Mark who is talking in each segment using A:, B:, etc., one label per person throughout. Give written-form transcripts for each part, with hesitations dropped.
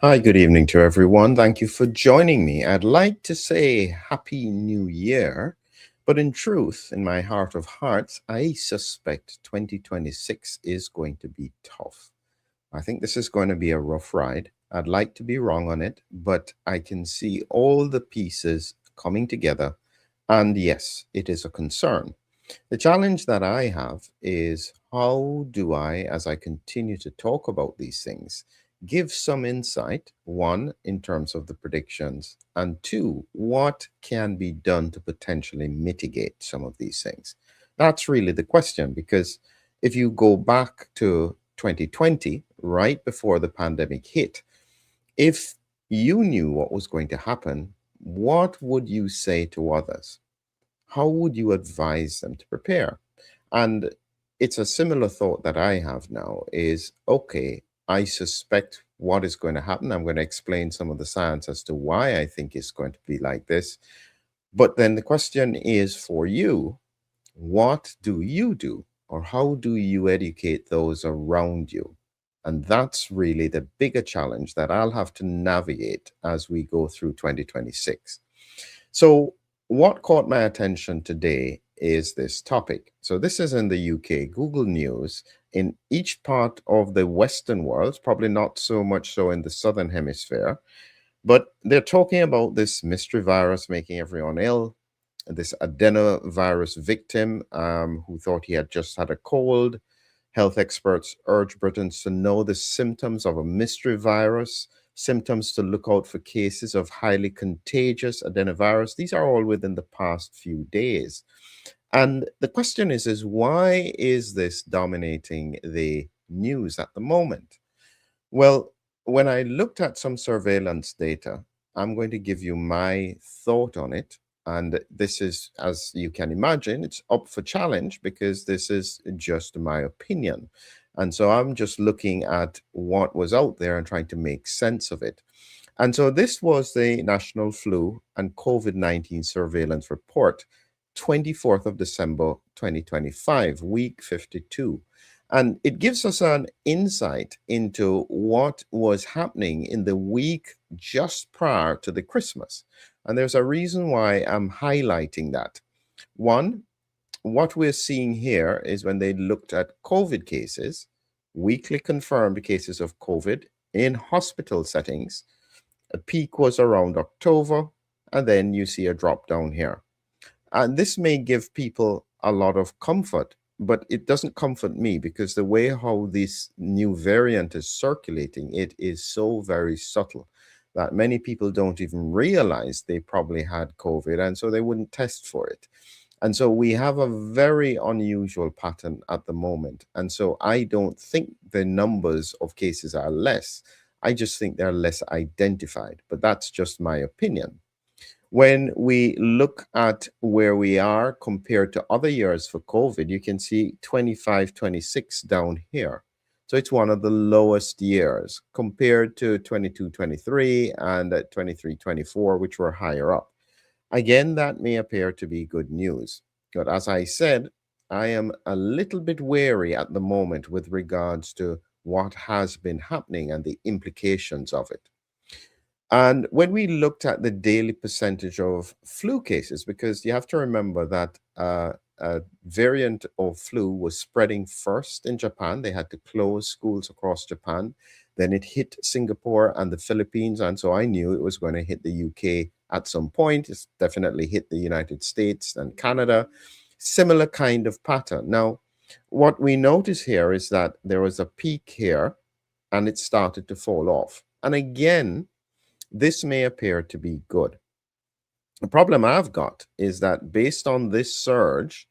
A: Hi, good evening to everyone. Thank you for joining me. I'd like to say Happy New Year, but in truth, in my heart of hearts, I suspect 2026 is going to be tough. I think this is going to be a rough ride. I'd like to be wrong on it, but I can see all the pieces coming together. And yes, it is a concern. The challenge that I have is how do I, as I continue to talk about these things, give some insight, one, in terms of the predictions, and two, what can be done to potentially mitigate some of these things? That's really the question, because if you go back to 2020, right before the pandemic hit, if you knew what was going to happen, what would you say to others? How would you advise them to prepare? And it's a similar thought that I have now is okay, I suspect what is going to happen. I'm going to explain some of the science as to why I think it's going to be like this. But then the question is for you, what do you do? Or how do you educate those around you? And that's really the bigger challenge that I'll have to navigate as we go through 2026. So, what caught my attention today is this topic. So, this is in the UK, Google News. In each part of the Western world, probably not so much so in the Southern Hemisphere, but they're talking about this mystery virus making everyone ill, this adenovirus victim who thought he had just had a cold. Health experts urge Britons to know the symptoms of a mystery virus, symptoms to look out for cases of highly contagious adenovirus. These are all within the past few days. And the question is why is this dominating the news at the moment? Well, when I looked at some surveillance data, I'm going to give you my thought on it. And this is, as you can imagine, it's up for challenge because this is just my opinion. And so I'm just looking at what was out there and trying to make sense of it. And so this was the National Flu and COVID-19 Surveillance Report, 24th of December, 2025, week 52. And it gives us an insight into what was happening in the week just prior to the Christmas. And there's a reason why I'm highlighting that. One, what we're seeing here is when they looked at COVID cases, weekly confirmed cases of COVID in hospital settings, a peak was around October, and then you see a drop down here. And this may give people a lot of comfort, but it doesn't comfort me because the way how this new variant is circulating, it is so very subtle that many people don't even realize they probably had COVID, and so they wouldn't test for it. And so we have a very unusual pattern at the moment. And so I don't think the numbers of cases are less. I just think they're less identified. But that's just my opinion. When we look at where we are compared to other years for COVID, you can see 25, 26 down here. So it's one of the lowest years compared to 22, 23 and 23, 24, which were higher up. Again, that may appear to be good news. But as I said, I am a little bit wary at the moment with regards to what has been happening and the implications of it. And when we looked at the daily percentage of flu cases, because you have to remember that a variant of flu was spreading first in Japan, they had to close schools across Japan. Then it hit Singapore and the Philippines. And so I knew it was going to hit the UK at some point. It's definitely hit the United States and Canada. Similar kind of pattern. Now, what we notice here is that there was a peak here and it started to fall off. And again, this may appear to be good. The problem I've got is that based on this surge,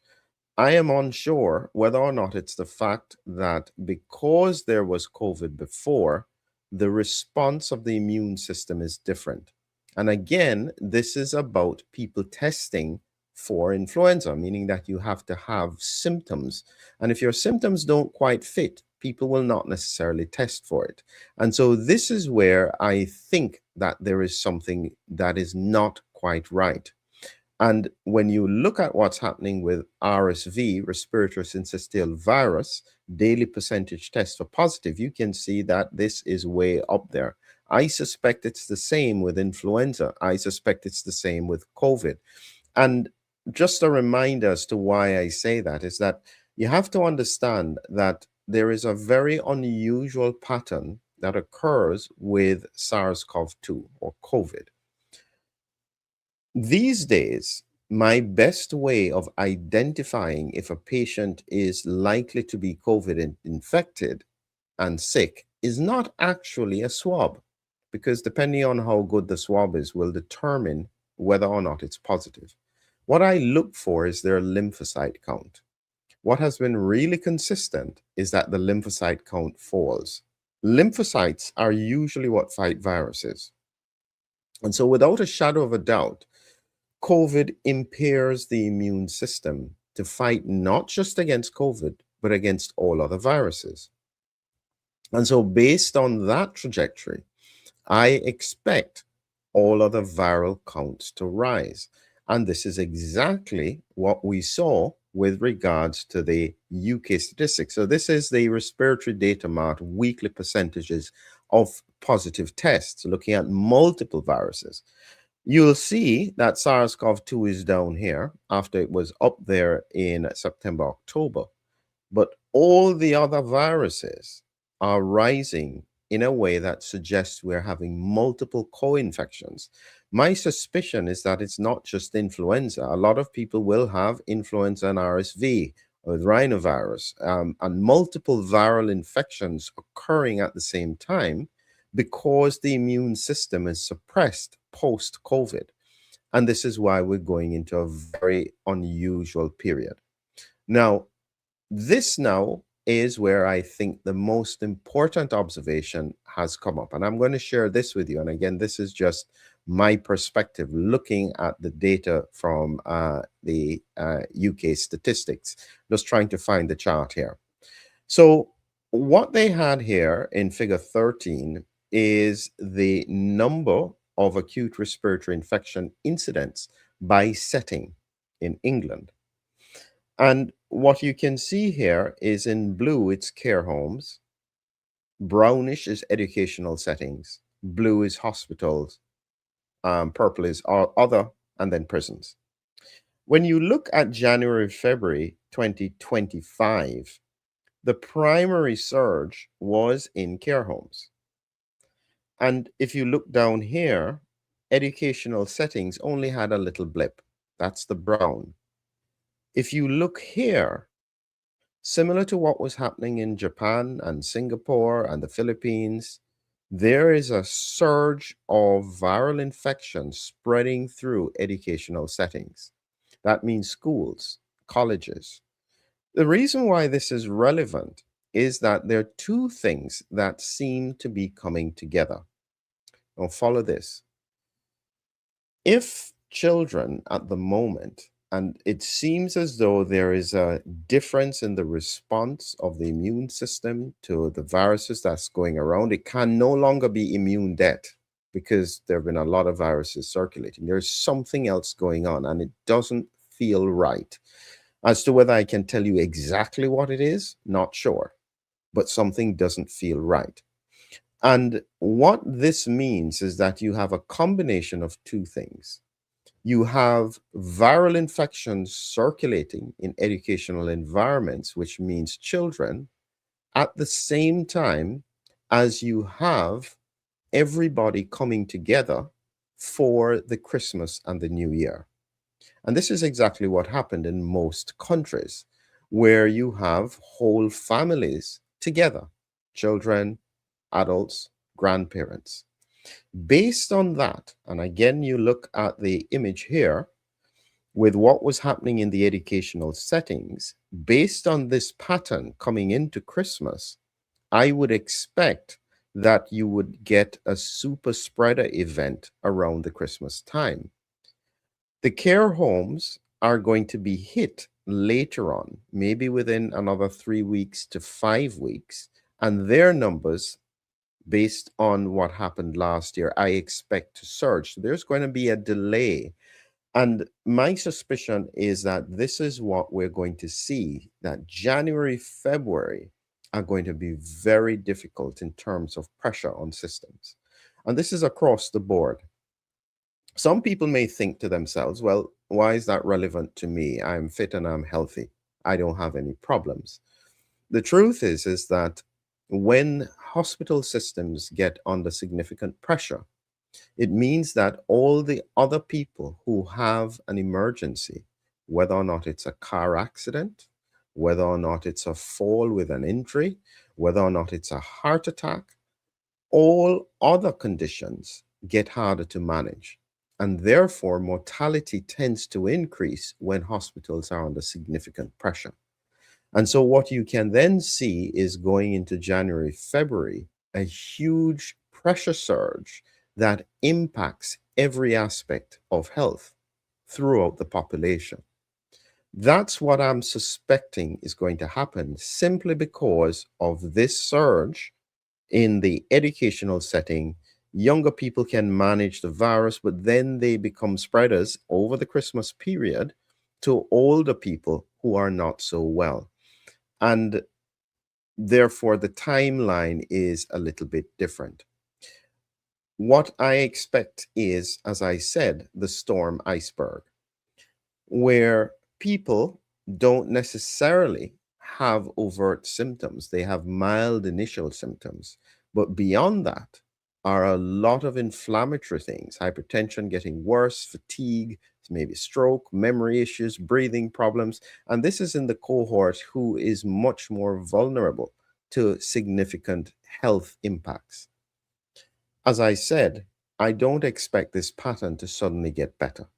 A: I am unsure whether or not it's the fact that because there was COVID before, the response of the immune system is different. And again, this is about people testing for influenza, meaning that you have to have symptoms. And if your symptoms don't quite fit, people will not necessarily test for it. And so this is where I think that there is something that is not quite right. And when you look at what's happening with RSV, respiratory syncytial virus, daily percentage test for positive, you can see that this is way up there. I suspect it's the same with influenza. I suspect it's the same with COVID. And just a reminder as to why I say that is that you have to understand that there is a very unusual pattern that occurs with SARS-CoV-2 or COVID. These days, my best way of identifying if a patient is likely to be COVID infected and sick is not actually a swab, because depending on how good the swab is, will determine whether or not it's positive. What I look for is their lymphocyte count. What has been really consistent is that the lymphocyte count falls. Lymphocytes are usually what fight viruses. And so, without a shadow of a doubt, COVID impairs the immune system to fight not just against COVID, but against all other viruses. And so, based on that trajectory, I expect all other viral counts to rise. And this is exactly what we saw with regards to the UK statistics. So, this is the respiratory data mart weekly percentages of positive tests looking at multiple viruses. You'll see that SARS-CoV-2 is down here after it was up there in September, October. But all the other viruses are rising in a way that suggests we're having multiple co-infections. My suspicion is that it's not just influenza. A lot of people will have influenza and RSV with rhinovirus and multiple viral infections occurring at the same time because the immune system is suppressed post-COVID. And this is why we're going into a very unusual period. Now, this now is where I think the most important observation has come up. And I'm going to share this with you. And again, this is just my perspective looking at the data from the UK statistics, just trying to find the chart here. So what they had here in figure 13 is the number of acute respiratory infection incidents by setting in England. And what you can see here is in blue, it's care homes. Brownish is educational settings. Blue is hospitals. Purple is other, and then prisons. When you look at January, February 2025, the primary surge was in care homes. And if you look down here, educational settings only had a little blip. That's the brown. If you look here, similar to what was happening in Japan and Singapore and the Philippines, there is a surge of viral infections spreading through educational settings. That means schools, colleges. The reason why this is relevant is that there are two things that seem to be coming together. Now, follow this. If children at the moment, and it seems as though there is a difference in the response of the immune system to the viruses that's going around, it can no longer be immune debt because there have been a lot of viruses circulating. There's something else going on, and it doesn't feel right. As to whether I can tell you exactly what it is, not sure, but something doesn't feel right. And what this means is that you have a combination of two things. You have viral infections circulating in educational environments, which means children, at the same time as you have everybody coming together for the Christmas and the New Year. And this is exactly what happened in most countries, where you have whole families together, children, adults, grandparents. Based on that, and again, you look at the image here with what was happening in the educational settings, based on this pattern coming into Christmas, I would expect that you would get a super spreader event around the Christmas time. The care homes are going to be hit later on, maybe within another 3 weeks to 5 weeks, and their numbers, based on what happened last year, I expect to surge. So there's going to be a delay. And my suspicion is that this is what we're going to see, that January, February are going to be very difficult in terms of pressure on systems. And this is across the board. Some people may think to themselves, well, why is that relevant to me? I'm fit and I'm healthy. I don't have any problems. The truth is that when hospital systems get under significant pressure, it means that all the other people who have an emergency, whether or not it's a car accident, whether or not it's a fall with an injury, whether or not it's a heart attack, all other conditions get harder to manage. And therefore, mortality tends to increase when hospitals are under significant pressure. And so, what you can then see is going into January, February, a huge pressure surge that impacts every aspect of health throughout the population. That's what I'm suspecting is going to happen simply because of this surge in the educational setting. Younger people can manage the virus, but then they become spreaders over the Christmas period to older people who are not so well. And therefore, the timeline is a little bit different. What I expect is, as I said, the storm iceberg, where people don't necessarily have overt symptoms. They have mild initial symptoms. But beyond that are a lot of inflammatory things, hypertension getting worse, fatigue, maybe stroke, memory issues, breathing problems. And this is in the cohort who is much more vulnerable to significant health impacts. As I said, I don't expect this pattern to suddenly get better.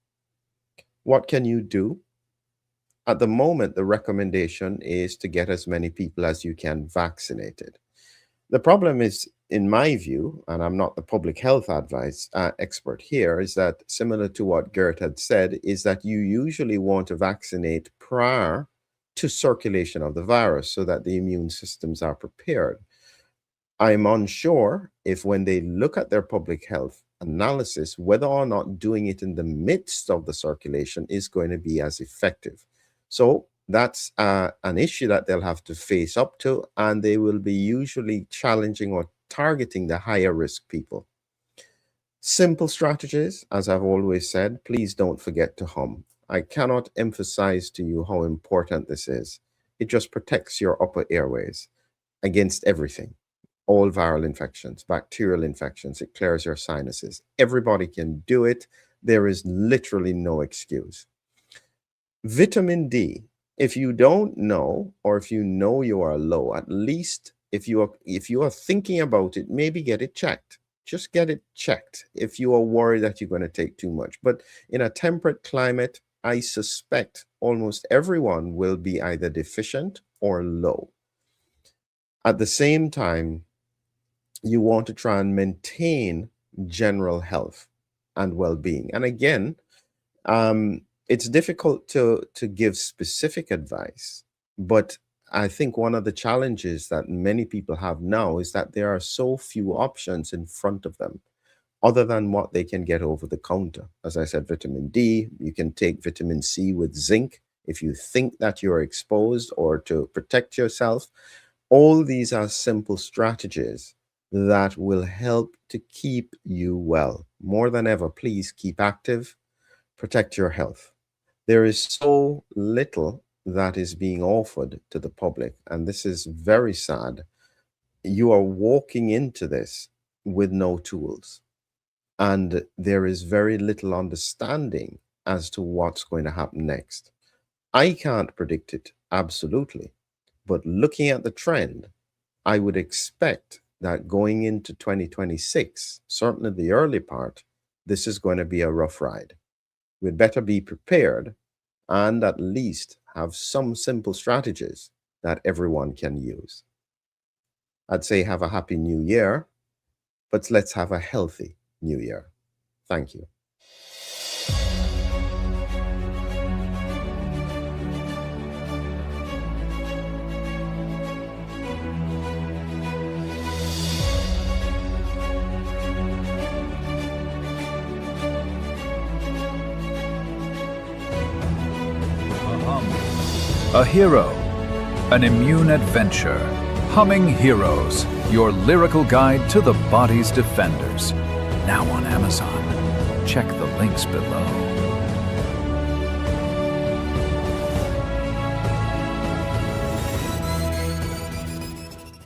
A: What can you do? At the moment, the recommendation is to get as many people as you can vaccinated. The problem is, in my view, and I'm not the public health advice expert here, is that similar to what Gert had said, is that you usually want to vaccinate prior to circulation of the virus so that the immune systems are prepared. I'm unsure if when they look at their public health analysis, whether or not doing it in the midst of the circulation is going to be as effective. So that's an issue that they'll have to face up to, and they will be usually challenging or targeting the higher risk people. Simple strategies, as I've always said, please don't forget to hum. I cannot emphasize to you how important this is. It just protects your upper airways against everything. All viral infections, bacterial infections, it clears your sinuses. Everybody can do it. There is literally no excuse. Vitamin D, if you don't know, or if you know you are low, at least if you are thinking about it, maybe get it checked. Just get it checked if you are worried that you're going to take too much. But in a temperate climate, I suspect almost everyone will be either deficient or low. At the same time, you want to try and maintain general health and well-being. And again, it's difficult to give specific advice, but I think one of the challenges that many people have now is that there are so few options in front of them other than what they can get over the counter. As I said, vitamin D, you can take vitamin C with zinc if you think that you're exposed or to protect yourself. All these are simple strategies that will help to keep you well. More than ever, please keep active, protect your health. There is so little that is being offered to the public, and this is very sad. You are walking into this with no tools, and there is very little understanding as to what's going to happen next. I can't predict it, absolutely, but looking at the trend, I would expect that going into 2026, certainly the early part, this is going to be a rough ride. We'd better be prepared and at least have some simple strategies that everyone can use. I'd say have a happy new year, but let's have a healthy new year. Thank you.
B: A hero, an immune adventure. Humming Heroes, your lyrical guide to the body's defenders. now on Amazon. Check the links below.